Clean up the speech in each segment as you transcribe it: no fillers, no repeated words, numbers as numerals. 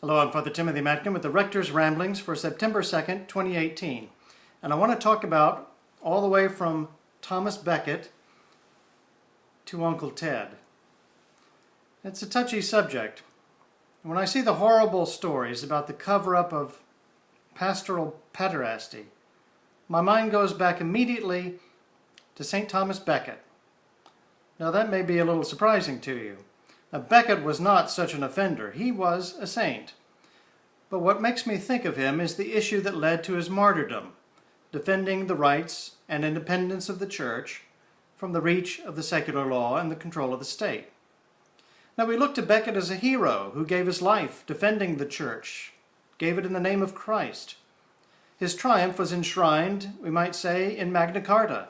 Hello, I'm Father Timothy Matkin with the Rector's Ramblings for September 2nd, 2018. And I want to talk about all the way from Thomas Becket to Uncle Ted. It's a touchy subject. When I see the horrible stories about the cover-up of pastoral pederasty, my mind goes back immediately to St. Thomas Becket. Now that may be a little surprising to you. Now, Becket was not such an offender. He was a saint. But what makes me think of him is the issue that led to his martyrdom, defending the rights and independence of the Church from the reach of the secular law and the control of the state. Now we look to Becket as a hero who gave his life defending the Church, gave it in the name of Christ. His triumph was enshrined, we might say, in Magna Carta,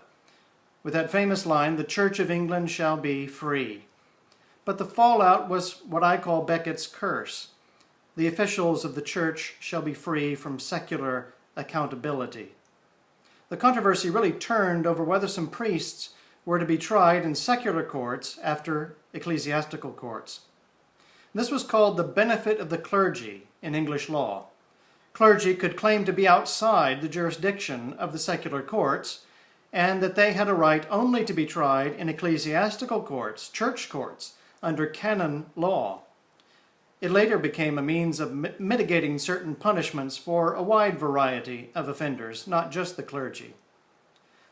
with that famous line, "The Church of England shall be free." But the fallout was what I call Becket's curse. The officials of the Church shall be free from secular accountability. The controversy really turned over whether some priests were to be tried in secular courts after ecclesiastical courts. This was called the benefit of the clergy in English law. Clergy could claim to be outside the jurisdiction of the secular courts, and that they had a right only to be tried in ecclesiastical courts, church courts, under canon law. It later became a means of mitigating certain punishments for a wide variety of offenders, not just the clergy.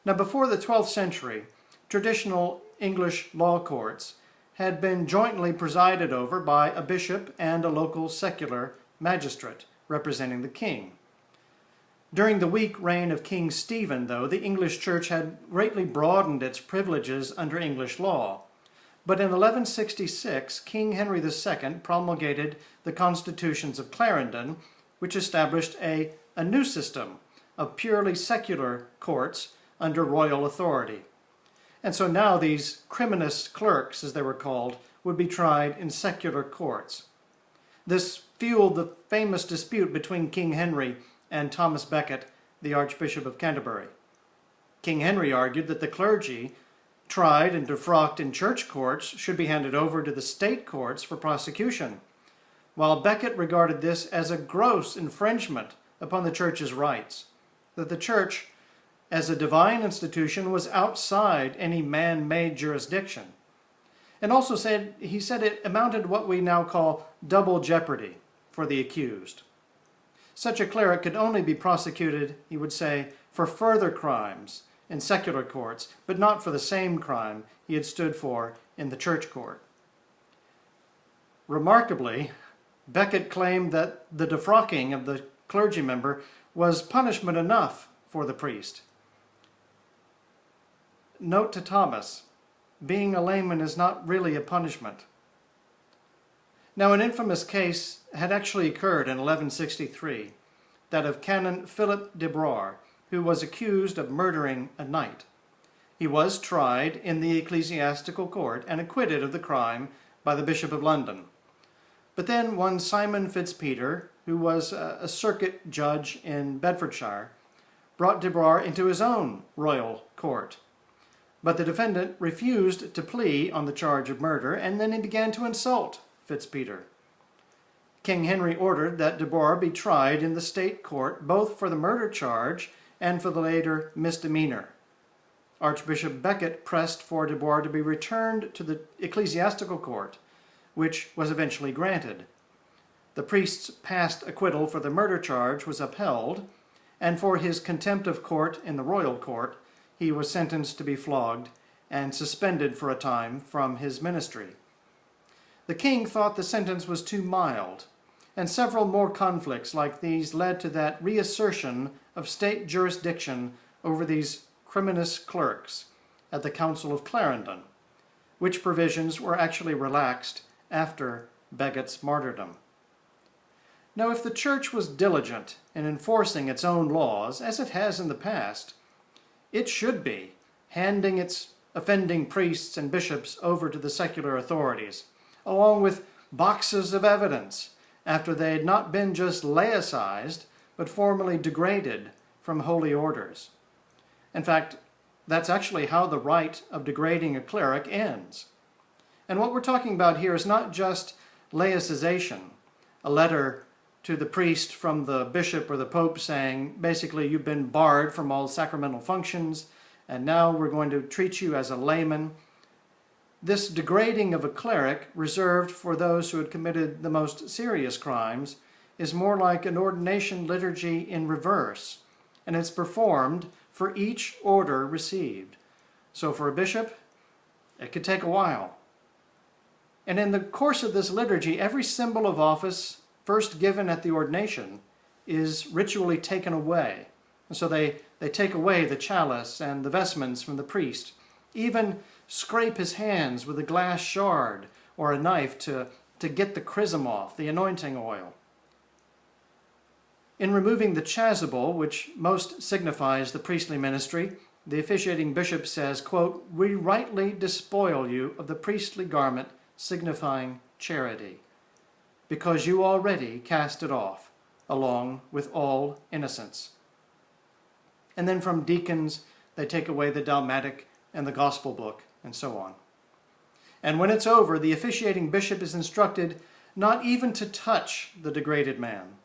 Now, before the 12th century, traditional English law courts had been jointly presided over by a bishop and a local secular magistrate representing the king. During the weak reign of King Stephen, though, the English Church had greatly broadened its privileges under English law. But in 1166, King Henry II promulgated the Constitutions of Clarendon, which established a new system of purely secular courts under royal authority. And so now these criminus clerks, as they were called, would be tried in secular courts. This fueled the famous dispute between King Henry and Thomas Becket, the Archbishop of Canterbury. King Henry argued that the clergy tried and defrocked in church courts should be handed over to the state courts for prosecution, while Becket regarded this as a gross infringement upon the Church's rights, that the Church, as a divine institution, was outside any man-made jurisdiction, and also he said it amounted to what we now call double jeopardy for the accused. Such a cleric could only be prosecuted, he would say, for further crimes in secular courts, but not for the same crime he had stood for in the church court. Remarkably, Becket claimed that the defrocking of the clergy member was punishment enough for the priest. Note to Thomas, being a layman is not really a punishment. Now, an infamous case had actually occurred in 1163, that of Canon Philip de Broir, who was accused of murdering a knight. He was tried in the ecclesiastical court and acquitted of the crime by the Bishop of London. But then one Simon Fitzpeter, who was a circuit judge in Bedfordshire, brought de Broir into his own royal court. But the defendant refused to plea on the charge of murder, and then he began to insult Fitzpeter. King Henry ordered that de Broir be tried in the state court, both for the murder charge and for the later misdemeanor. Archbishop Becket pressed for de Broir to be returned to the ecclesiastical court, which was eventually granted. The priest's past acquittal for the murder charge was upheld, and for his contempt of court in the royal court, he was sentenced to be flogged and suspended for a time from his ministry. The king thought the sentence was too mild, and several more conflicts like these led to that reassertion of state jurisdiction over these criminus clerks at the Council of Clarendon, which provisions were actually relaxed after Becket's martyrdom. Now, if the Church was diligent in enforcing its own laws, as it has in the past, it should be handing its offending priests and bishops over to the secular authorities, along with boxes of evidence, after they had not been just laicized, but formally degraded from holy orders. In fact, that's actually how the rite of degrading a cleric ends. And what we're talking about here is not just laicization, a letter to the priest from the bishop or the pope saying, basically, you've been barred from all sacramental functions, and now we're going to treat you as a layman. This degrading of a cleric, reserved for those who had committed the most serious crimes, is more like an ordination liturgy in reverse, and it's performed for each order received. So for a bishop, it could take a while. And in the course of this liturgy, every symbol of office first given at the ordination is ritually taken away. And so they take away the chalice and the vestments from the priest, even scrape his hands with a glass shard or a knife to get the chrism off, the anointing oil. In removing the chasuble, which most signifies the priestly ministry, the officiating bishop says, quote, "We rightly despoil you of the priestly garment signifying charity, because you already cast it off, along with all innocence." And then from deacons, they take away the dalmatic and the gospel book, and so on. And when it's over, the officiating bishop is instructed not even to touch the degraded man.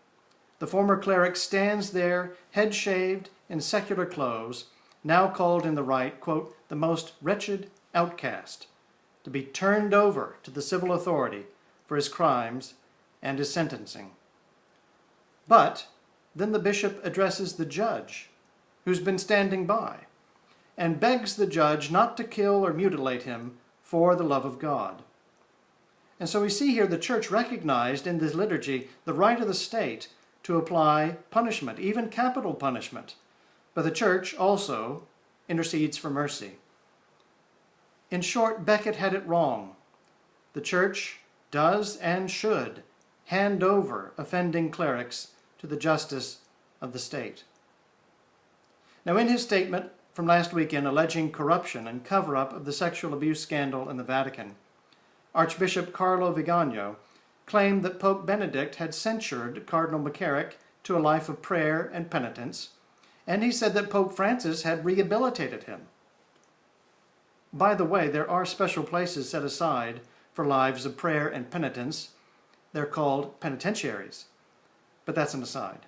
The former cleric stands there, head shaved, in secular clothes, now called in the rite, quote, "the most wretched outcast," to be turned over to the civil authority for his crimes and his sentencing. But then the bishop addresses the judge, who's been standing by, and begs the judge not to kill or mutilate him for the love of God. And so we see here the church recognized in this liturgy the right of the state to apply punishment, even capital punishment. But the church also intercedes for mercy. In short, Becket had it wrong. The church does and should hand over offending clerics to the justice of the state. Now, in his statement from last weekend alleging corruption and cover-up of the sexual abuse scandal in the Vatican, Archbishop Carlo Vigano claimed that Pope Benedict had censured Cardinal McCarrick to a life of prayer and penitence, and he said that Pope Francis had rehabilitated him. By the way, there are special places set aside for lives of prayer and penitence. They're called penitentiaries, but that's an aside.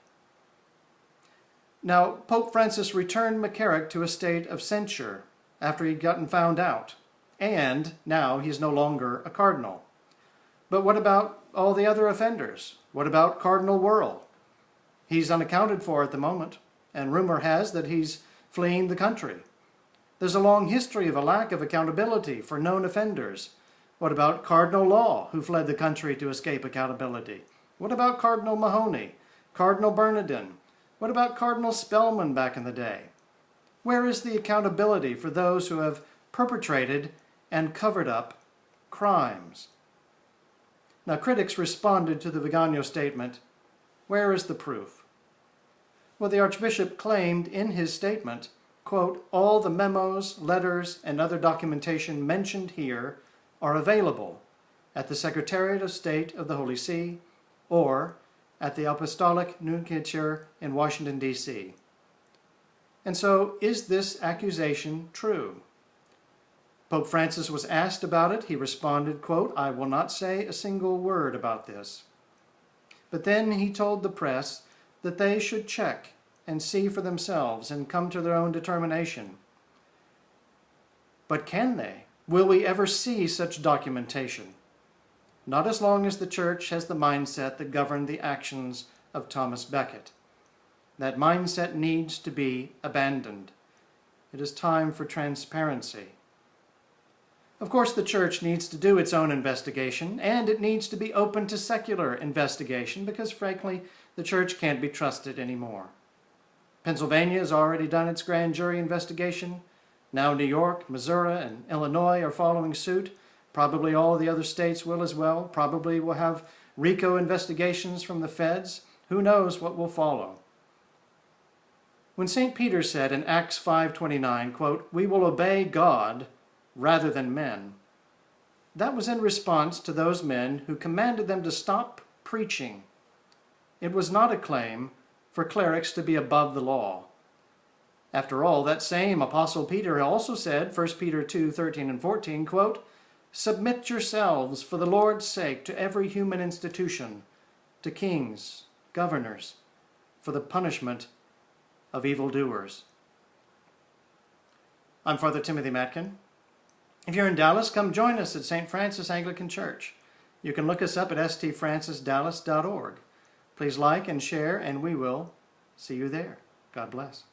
Now, Pope Francis returned McCarrick to a state of censure after he'd gotten found out, and now he's no longer a cardinal. But what about all the other offenders? What about Cardinal Wuerl? He's unaccounted for at the moment, and rumor has that he's fleeing the country. There's a long history of a lack of accountability for known offenders. What about Cardinal Law, who fled the country to escape accountability? What about Cardinal Mahoney, Cardinal Bernardin? What about Cardinal Spellman back in the day? Where is the accountability for those who have perpetrated and covered up crimes? Now, critics responded to the Vigano statement, "Where is the proof?" Well, the Archbishop claimed in his statement, quote, "all the memos, letters, and other documentation mentioned here are available at the Secretariat of State of the Holy See or at the Apostolic Nunciature in Washington, D.C. And so, is this accusation true? Pope Francis was asked about it. He responded, quote, "I will not say a single word about this." But then he told the press that they should check and see for themselves and come to their own determination. But can they? Will we ever see such documentation? Not as long as the Church has the mindset that governed the actions of Thomas Becket. That mindset needs to be abandoned. It is time for transparency. Of course, the Church needs to do its own investigation, and it needs to be open to secular investigation because, frankly, the Church can't be trusted anymore. Pennsylvania has already done its grand jury investigation. Now New York, Missouri, and Illinois are following suit. Probably all the other states will as well. Probably will have RICO investigations from the feds. Who knows what will follow? When St. Peter said in Acts 5:29, quote, "We will obey God rather than men," that was in response to those men who commanded them to stop preaching. It was not a claim for clerics to be above the law. After all, that same Apostle Peter also said, 1 Peter 2:13 and 14, quote, "Submit yourselves for the Lord's sake to every human institution, to kings, governors for the punishment of evildoers. I'm Father Timothy Matkin. If you're in Dallas, come join us at St. Francis Anglican Church. You can look us up at stfrancisdallas.org. Please like and share, and we will see you there. God bless.